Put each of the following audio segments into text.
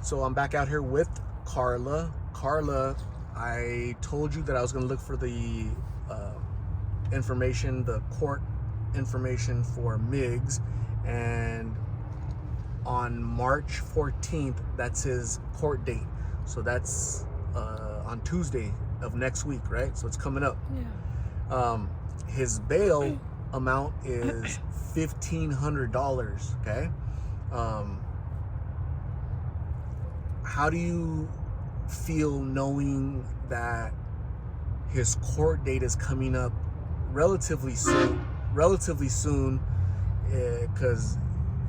So I'm back out here with Karla. Karla, I told you that I was going to look for the information, the court information for Miggs, and on March 14th, that's his court date. So that's on Tuesday of next week, right? So it's coming up. Yeah. His bail amount is $1,500, okay? How do you feel knowing that his court date is coming up relatively soon? Because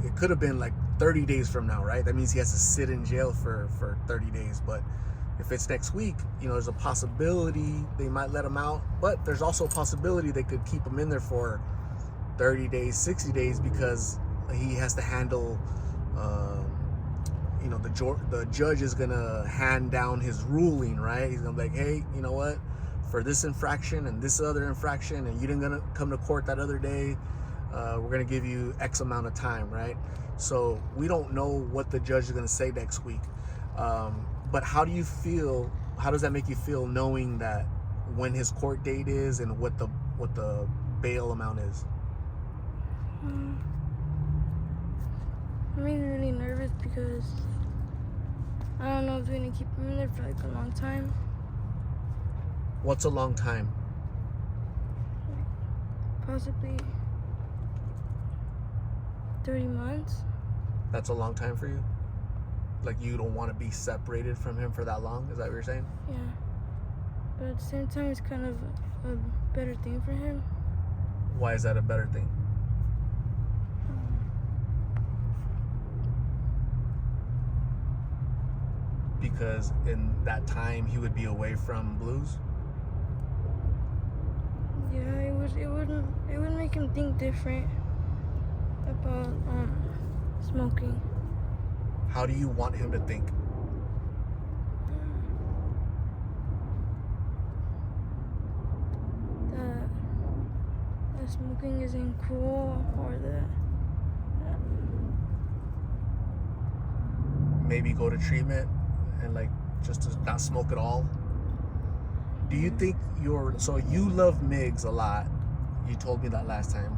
it could have been like 30 days from now, right? That means he has to sit in jail for 30 days. But if it's next week, there's a possibility they might let him out. But there's also a possibility they could keep him in there for 30 days, 60 days, because he has to handle, the judge is going to hand down his ruling, right? He's going to be like, hey, you know what? For this infraction and this other infraction, and you didn't come to court that other day, we're going to give you X amount of time, right? So we don't know what the judge is going to say next week. But how do you feel? How does that make you feel knowing that when his court date is and what the bail amount is? I'm really nervous because I don't know if we're going to keep him in there for like a long time. What's a long time? Possibly 30 months. That's a long time for you? Like you don't want to be separated from him for that long? Is that what you're saying? Yeah. But at the same time, it's kind of a better thing for him. Why is that a better thing? Because in that time he would be away from blues? Yeah, it would make him think different about smoking. How do you want him to think? That smoking isn't cool, or that maybe go to treatment and like just to not smoke at all? Do you think so you love Miggs a lot? You told me that last time.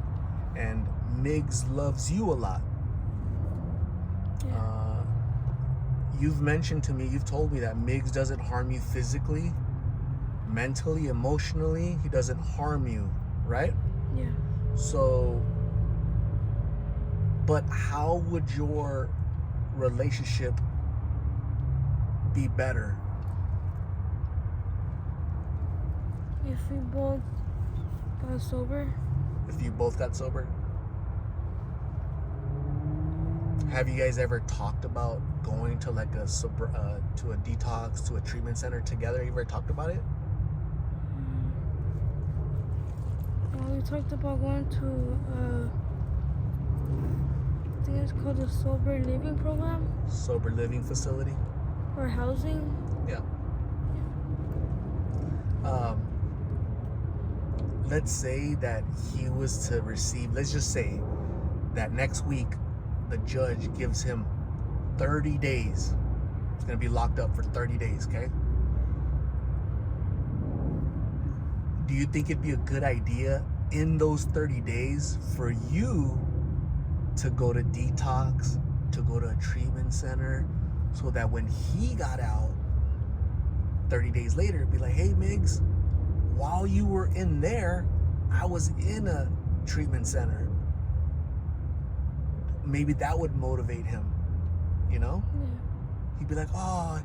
And Miggs loves you a lot. Yeah. You've mentioned to me, you've told me that Miggs doesn't harm you physically, mentally, emotionally. He doesn't harm you, right? Yeah. So, but how would your relationship be better? If we both got sober. If you both got sober? Have you guys ever talked about going to like to a detox, to a treatment center together? You ever talked about it? Well, we talked about going to I think it's called the sober living program. Sober living facility? Or housing. Yeah. Let's say that he was to receive, let's just say that next week the judge gives him 30 days. He's going to be locked up for 30 days, okay? Do you think it'd be a good idea in those 30 days for you to go to detox, to go to a treatment center, so that when he got out 30 days later, it'd be like, hey, Miggs, while you were in there, I was in a treatment center. Maybe that would motivate him, Yeah. He'd be like, oh,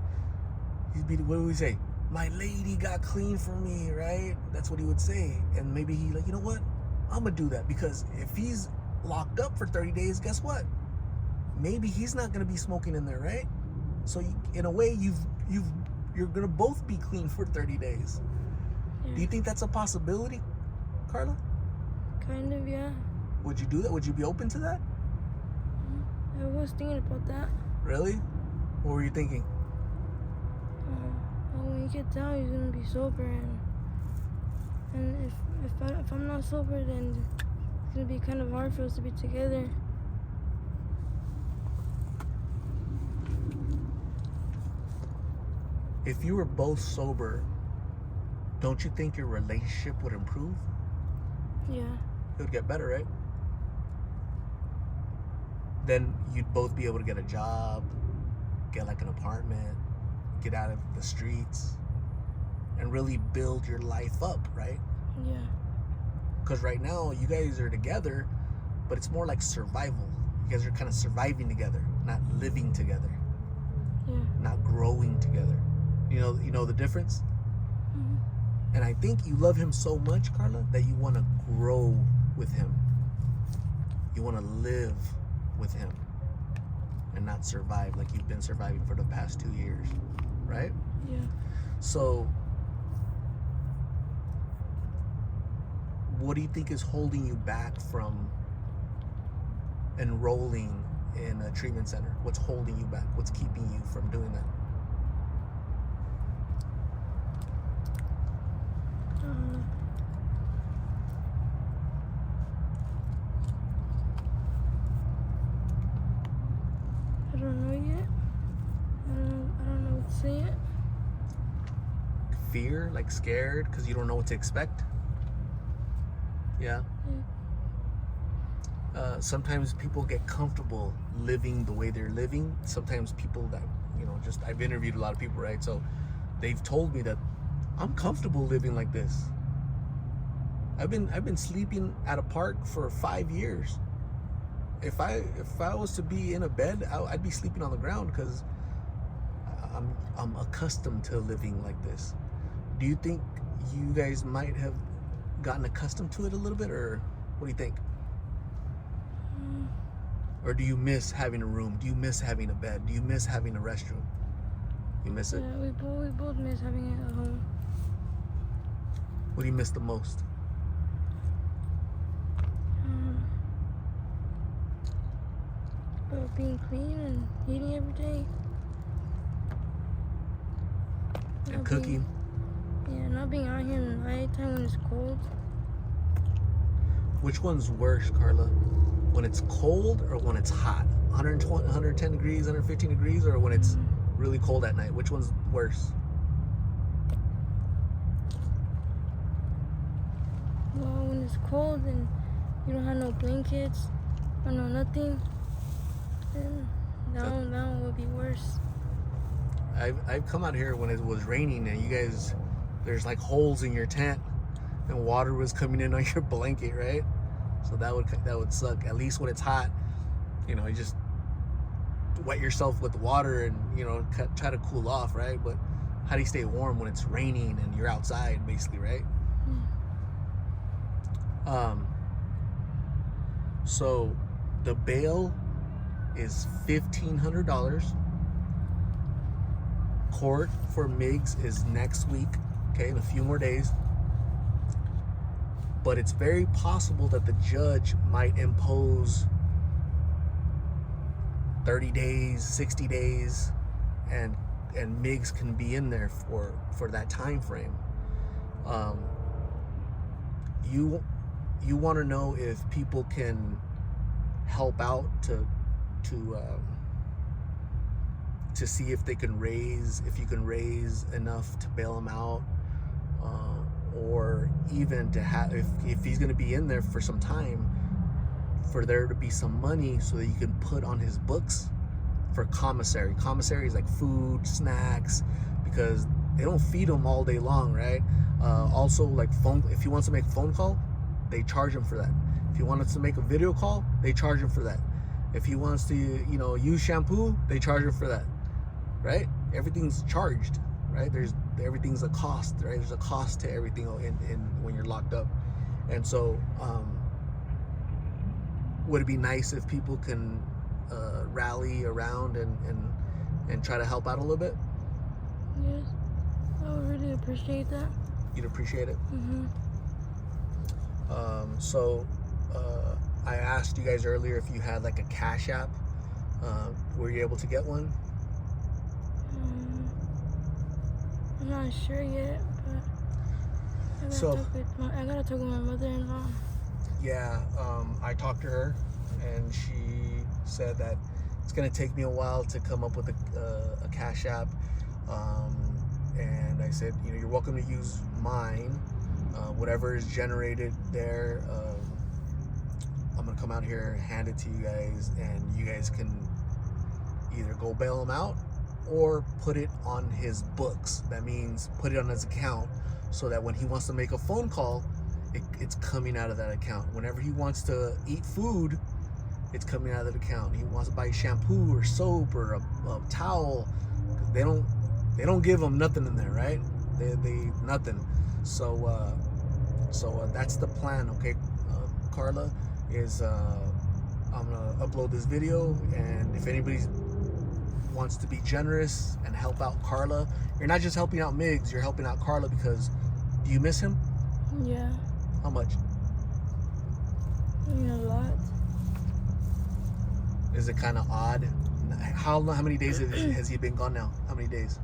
what would we say? My lady got clean for me, right? That's what he would say. And maybe he like, you know what? I'm gonna do that, because if he's locked up for 30 days, guess what? Maybe he's not gonna be smoking in there, right? So in a way, you're gonna both be clean for 30 days. Yeah. Do you think that's a possibility, Karla? Kind of, yeah. Would you do that? Would you be open to that? I was thinking about that. Really? What were you thinking? Well, when he gets out, he's gonna be sober, and if I'm not sober, then it's gonna be kind of hard for us to be together. if you were both sober, don't you think your relationship would improve? Yeah. It would get better, right? Then you'd both be able to get a job, get like an apartment, get out of the streets, and really build your life up, right? Yeah. Because right now you guys are together, but it's more like survival. You guys are kind of surviving together, not living together, Yeah. not growing together. You know the difference? Mm-hmm. And I think you love him so much, Karla, that you want to grow with him. You want to live with him and not survive like you've been surviving for the past 2 years, right? Yeah. So what do you think is holding you back from enrolling in a treatment center? What's holding you back? What's keeping you from doing that? I don't know yet. I don't know what to say yet. Fear, like scared because you don't know what to expect? Yeah. Sometimes people get comfortable living the way they're living. Sometimes people that, just I've interviewed a lot of people, right? So they've told me that I'm comfortable living like this. I've been sleeping at a park for 5 years. If I was to be in a bed, I'd be sleeping on the ground because I'm accustomed to living like this. Do you think you guys might have gotten accustomed to it a little bit, or what do you think? Or do you miss having a room? Do you miss having a bed? Do you miss having a restroom? You miss it? Yeah, we both miss having it at home. What do you miss the most? Being clean and eating every day. And cooking? Not being out here in the nighttime when it's cold. Which one's worse, Karla? When it's cold or when it's hot? 120, 110 degrees, 115 degrees, or when it's really cold at night? Which one's worse? Well, when it's cold and you don't have no blankets or no nothing, then that one would be worse. I've come out here when it was raining and you guys, there's like holes in your tent and water was coming in on your blanket, right? So that would suck. At least when it's hot, you just wet yourself with water and try to cool off, right? But how do you stay warm when it's raining and you're outside, basically, right? So the bail is $1,500. Court for Miggs is next week, okay, in a few more days. But it's very possible that the judge might impose 30 days, 60 days, and Miggs can be in there for that time frame. You want to know if people can help out to see if you can raise enough to bail him out, or even to have, if he's going to be in there for some time, for there to be some money so that you can put on his books for commissary. Commissary is like food, snacks, because they don't feed him all day long, right? Also, like phone, if he wants to make a phone call, they charge him for that. If he wants to make a video call, they charge him for that. If he wants to, use shampoo, they charge him for that, right? Everything's charged, right? Everything's a cost, right? There's a cost to everything in when you're locked up. And so would it be nice if people can rally around and try to help out a little bit? Yes, I would really appreciate that. You'd appreciate it? So I asked you guys earlier if you had like a Cash App. Were you able to get one? I'm not sure yet, but I gotta talk with my mother-in-law. Yeah, I talked to her, and she said that it's gonna take me a while to come up with a Cash App. and I said, you're welcome to use mine. Whatever is generated there, I'm gonna come out here, hand it to you guys, and you guys can either go bail him out or put it on his books. That means put it on his account, so that when he wants to make a phone call, it's coming out of that account. Whenever he wants to eat food, it's coming out of the account. He wants to buy shampoo or soap or a towel. They don't give him nothing in there, right? They nothing. So that's the plan, okay? Karla is I'm gonna upload this video, and if anybody wants to be generous and help out Karla, you're not just helping out Migs, you're helping out Karla, because do you miss him? Yeah. How much? A lot. Is it kind of odd? How many days has he been gone now? How many days?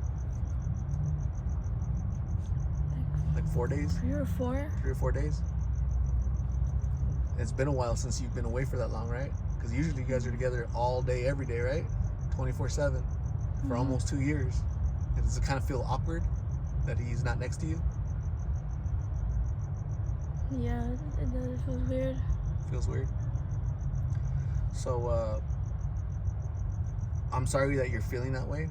Like 4 days? 3 or 4. 3 or 4 days? It's been a while since you've been away for that long, right? Because usually you guys are together all day, every day, right? 24/7 for almost 2 years. And does it kind of feel awkward that he's not next to you? Yeah, it does. It feels weird. Feels weird. So I'm sorry that you're feeling that way,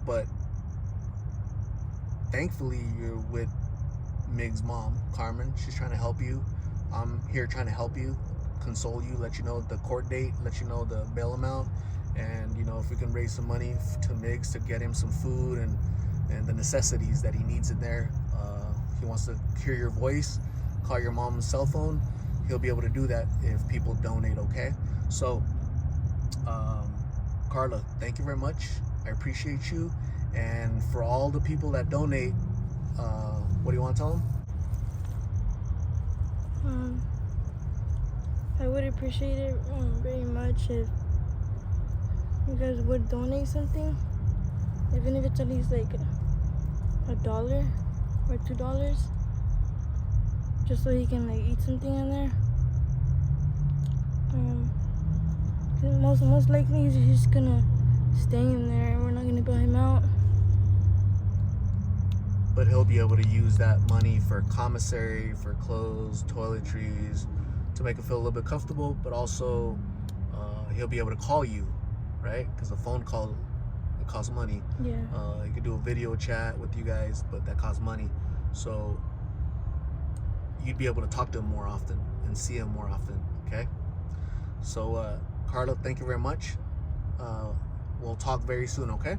but thankfully you're with Mig's mom, Carmen. She's trying to help you. I'm here trying to help you, console you, let you know the court date, let you know the bail amount, and if we can raise some money to Migs to get him some food and the necessities that he needs in there. He wants to hear your voice, call your mom's cell phone. He'll be able to do that if people donate, okay? So Karla, thank you very much. I appreciate you. And for all the people that donate, what do you want to tell them? I would appreciate it very much if you guys would donate something, even if it's at least like $1 or $2, just so he can like eat something in there. 'Cause most likely he's just gonna stay in there, and we're not gonna bail him out. But he'll be able to use that money for commissary, for clothes, toiletries, to make him feel a little bit comfortable. But also, he'll be able to call you, right? Because a phone call, it costs money. Yeah. He could do a video chat with you guys, but that costs money. So you'd be able to talk to him more often and see him more often, okay? So Karla, thank you very much. We'll talk very soon, okay?